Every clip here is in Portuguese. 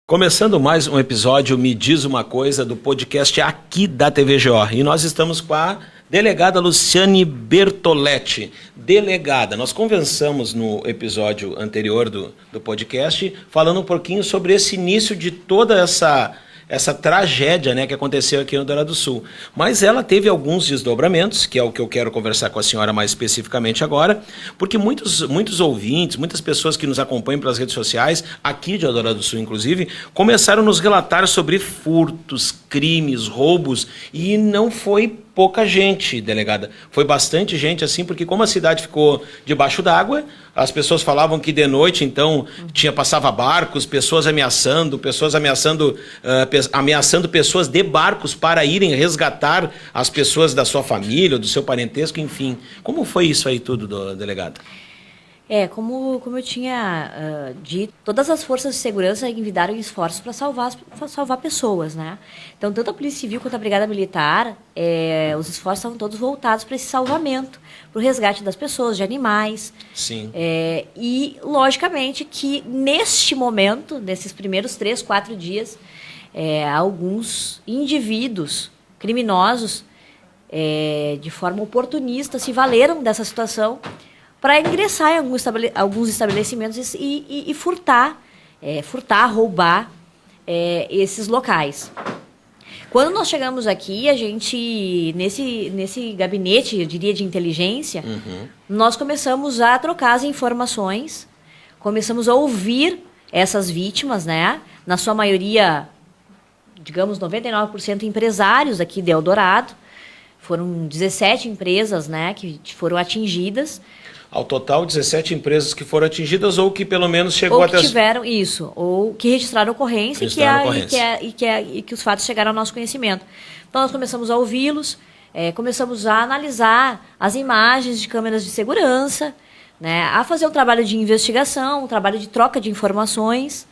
Começando mais um episódio Me Diz Uma Coisa do podcast aqui da TVGO. E nós estamos com a delegada Luciane Bertoletti. Delegada, nós conversamos no episódio anterior do podcast, falando um pouquinho sobre esse início de toda essa tragédia, né, que aconteceu aqui no Rio Grande do Sul. Mas ela teve alguns desdobramentos, que é o que eu quero conversar com a senhora mais especificamente agora, porque muitos ouvintes, muitas pessoas que nos acompanham pelas redes sociais, aqui de Rio Grande do Sul inclusive, começaram a nos relatar sobre furtos, crimes, roubos, e não foi pouca gente, delegada. Foi bastante gente, assim, porque como a cidade ficou debaixo d'água, as pessoas falavam que de noite, então, passava barcos, pessoas ameaçando pessoas de barcos para irem resgatar as pessoas da sua família, do seu parentesco, enfim. Como foi isso aí tudo, delegada? Como eu tinha dito, todas as forças de segurança enviaram esforços para salvar pessoas, né? Então, tanto a Polícia Civil quanto a Brigada Militar, os esforços estavam todos voltados para esse salvamento, para o resgate das pessoas, de animais. Sim. E, logicamente, que neste momento, nesses primeiros 3, 4 dias, alguns indivíduos criminosos, de forma oportunista, se valeram dessa situação para ingressar em alguns estabelecimentos e furtar, roubar esses locais. Quando nós chegamos aqui, a gente, nesse gabinete, eu diria, de inteligência, nós começamos a trocar as informações, começamos a ouvir essas vítimas, né? Na sua maioria, digamos, 99% empresários aqui de Eldorado. Foram 17 empresas, né, que foram atingidas. Ao total, 17 empresas que foram atingidas ou que pelo menos chegou até... Ou que tiveram isso, ou que registraram ocorrência, e que os fatos chegaram ao nosso conhecimento. Então, nós começamos a ouvi-los, começamos a analisar as imagens de câmeras de segurança, né, a fazer um trabalho de investigação, um trabalho de troca de informações,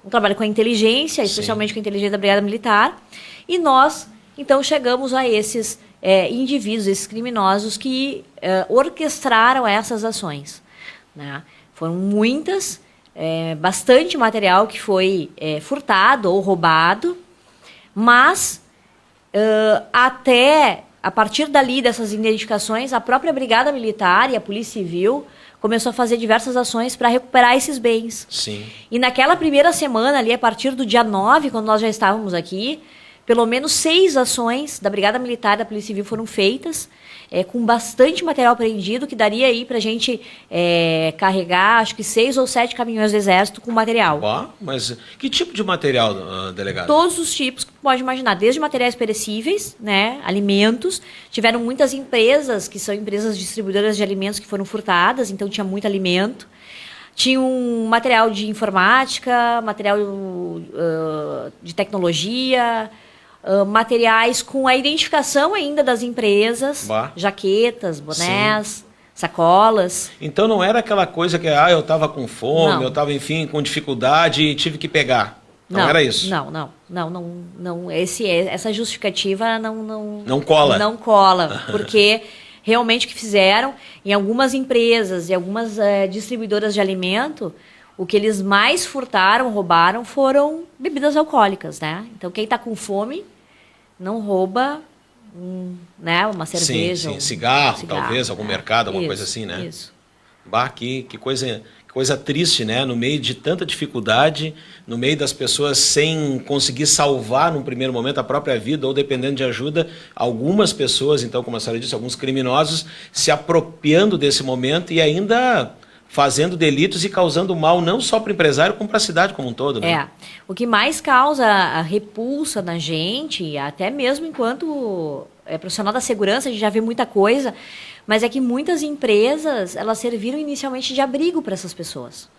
um trabalho com a inteligência, especialmente com a inteligência da Brigada Militar. E nós, então, chegamos a esses indivíduos, esses criminosos que orquestraram essas ações, né? Foram muitas, bastante material que foi furtado ou roubado, mas até a partir dali dessas identificações, a própria Brigada Militar e a Polícia Civil começou a fazer diversas ações para recuperar esses bens. Sim. E naquela primeira semana, ali, a partir do dia 9, quando nós já estávamos aqui, pelo menos 6 ações da Brigada Militar e da Polícia Civil foram feitas, com bastante material apreendido, que daria aí para a gente carregar, acho que 6 ou 7 caminhões do Exército com material. Mas que tipo de material, delegado? Todos os tipos que pode imaginar, desde materiais perecíveis, né, alimentos. Tiveram muitas empresas, que são empresas distribuidoras de alimentos, que foram furtadas, então tinha muito alimento. Tinha um material de informática, material de tecnologia, materiais com a identificação ainda das empresas, jaquetas, bonés, sacolas. Então não era aquela coisa que eu estava com fome, não. Eu estava, enfim, com dificuldade e tive que pegar. Não era isso? Não. Essa justificativa não cola. Não cola, porque realmente o que fizeram em algumas empresas e algumas distribuidoras de alimento, o que eles mais furtaram, roubaram, foram bebidas alcoólicas, né? Então, quem está com fome não rouba né, uma cerveja. Sim, cigarro, talvez, algum mercado, alguma coisa assim, né? Isso. Que coisa triste, né? No meio de tanta dificuldade, no meio das pessoas sem conseguir salvar, num primeiro momento, a própria vida, ou dependendo de ajuda, algumas pessoas, então, como a senhora disse, alguns criminosos, se apropriando desse momento e ainda fazendo delitos e causando mal não só para o empresário, como para a cidade como um todo, né? O que mais causa a repulsa na gente, até mesmo enquanto profissional da segurança, a gente já vê muita coisa, mas é que muitas empresas, elas serviram inicialmente de abrigo para essas pessoas.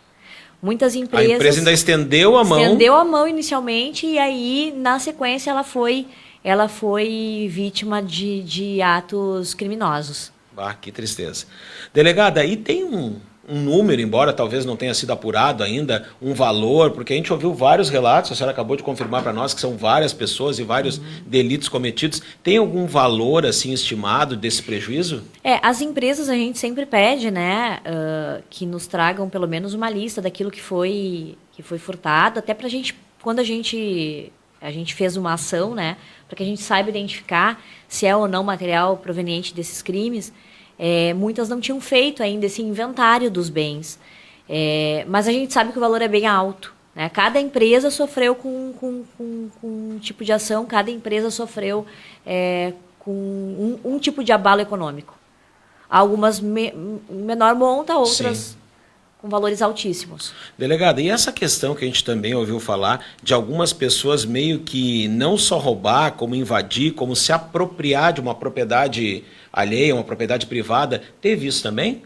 Muitas empresas... A empresa ainda estendeu a mão. Estendeu a mão inicialmente e aí, na sequência, ela foi vítima de atos criminosos. Que tristeza. Delegada, aí tem um número, embora talvez não tenha sido apurado ainda, um valor, porque a gente ouviu vários relatos, a senhora acabou de confirmar para nós que são várias pessoas e vários delitos cometidos. Tem algum valor assim estimado desse prejuízo? As empresas a gente sempre pede, né, que nos tragam pelo menos uma lista daquilo que foi furtado, até para a gente quando a gente fez uma ação, né, para que a gente saiba identificar se é ou não material proveniente desses crimes, muitas não tinham feito ainda esse inventário dos bens. Mas a gente sabe que o valor é bem alto, né? Cada empresa sofreu com um tipo de ação, cada empresa sofreu com um tipo de abalo econômico. Algumas menor monta, outras... Sim. Com valores altíssimos. Delegada, e essa questão que a gente também ouviu falar de algumas pessoas meio que não só roubar, como invadir, como se apropriar de uma propriedade alheia, uma propriedade privada, teve isso também?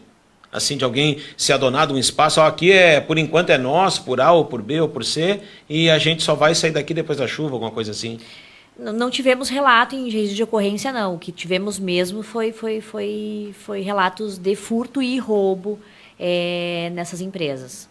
Assim, de alguém se adonar de um espaço, aqui por enquanto é nosso, por A ou por B ou por C, e a gente só vai sair daqui depois da chuva, alguma coisa assim? Não tivemos relato em registro de ocorrência, não. O que tivemos mesmo foi relatos de furto e roubo nessas empresas.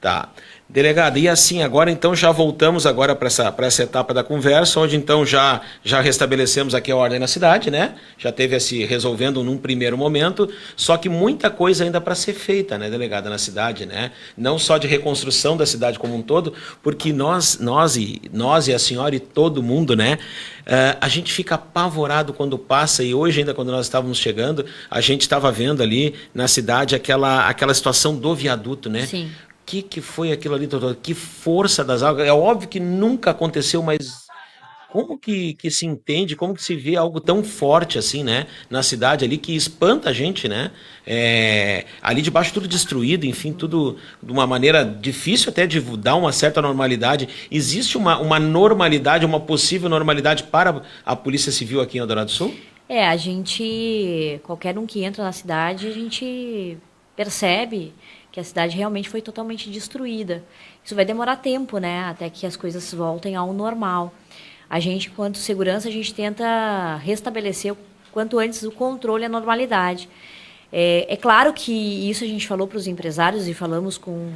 Tá. Delegado, e assim, agora então já voltamos agora para essa etapa da conversa, onde então já restabelecemos aqui a ordem na cidade, né? Já teve se resolvendo num primeiro momento, só que muita coisa ainda para ser feita, né, delegada, na cidade, né? Não só de reconstrução da cidade como um todo, porque nós e a senhora e todo mundo, né? A gente fica apavorado quando passa, e hoje ainda quando nós estávamos chegando, a gente estava vendo ali na cidade aquela situação do viaduto, né? Sim. Que foi aquilo ali, doutor? Que força das águas. É óbvio que nunca aconteceu, mas como que se entende, como que se vê algo tão forte assim, né? Na cidade ali, que espanta a gente, né? Ali debaixo tudo destruído, enfim, tudo de uma maneira difícil até de dar uma certa normalidade. Existe uma normalidade, uma possível normalidade para a Polícia Civil aqui em Eldorado do Sul? Qualquer um que entra na cidade, a gente percebe que a cidade realmente foi totalmente destruída. Isso vai demorar tempo, né, até que as coisas voltem ao normal. A gente, quanto segurança, a gente tenta restabelecer quanto antes o controle e a normalidade. É claro que isso a gente falou para os empresários e falamos com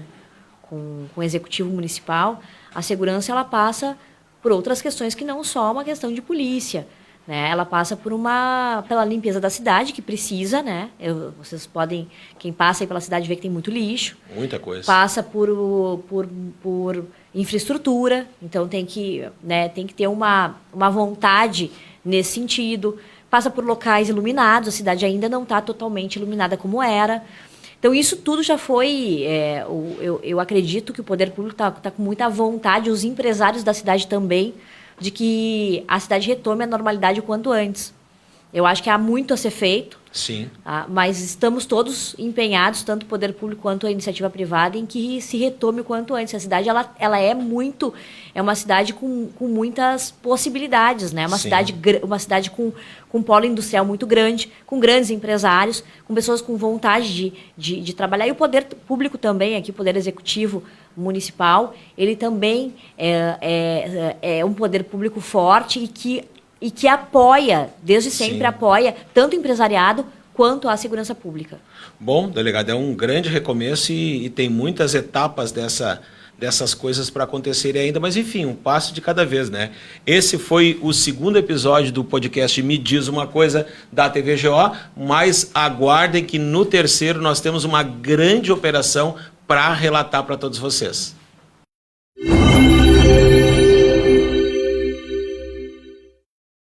o executivo municipal. A segurança ela passa por outras questões que não só uma questão de polícia, né? Ela passa pela limpeza da cidade, que precisa, né? Vocês podem, quem passa aí pela cidade vê que tem muito lixo. Muita coisa. Passa por infraestrutura, então tem que ter uma vontade nesse sentido. Passa por locais iluminados, a cidade ainda não está totalmente iluminada como era. Então isso tudo já foi, eu acredito que o poder público está com muita vontade, os empresários da cidade também, de que a cidade retome a normalidade o quanto antes. Eu acho que há muito a ser feito. Sim. Mas estamos todos empenhados, tanto o poder público quanto a iniciativa privada, em que se retome o quanto antes. A cidade ela é uma cidade com muitas possibilidades, né? Uma cidade com polo industrial muito grande, com grandes empresários, com pessoas com vontade de trabalhar. E o poder público também, aqui o poder executivo municipal, ele também é um poder público forte e que apoia, desde sempre Sim. apoia, tanto o empresariado quanto a segurança pública. Bom, delegado, é um grande recomeço e tem muitas etapas dessas coisas para acontecerem ainda, mas enfim, um passo de cada vez, né? Esse foi o segundo episódio do podcast Me Diz Uma Coisa da TVGO, mas aguardem que no terceiro nós temos uma grande operação para relatar para todos vocês.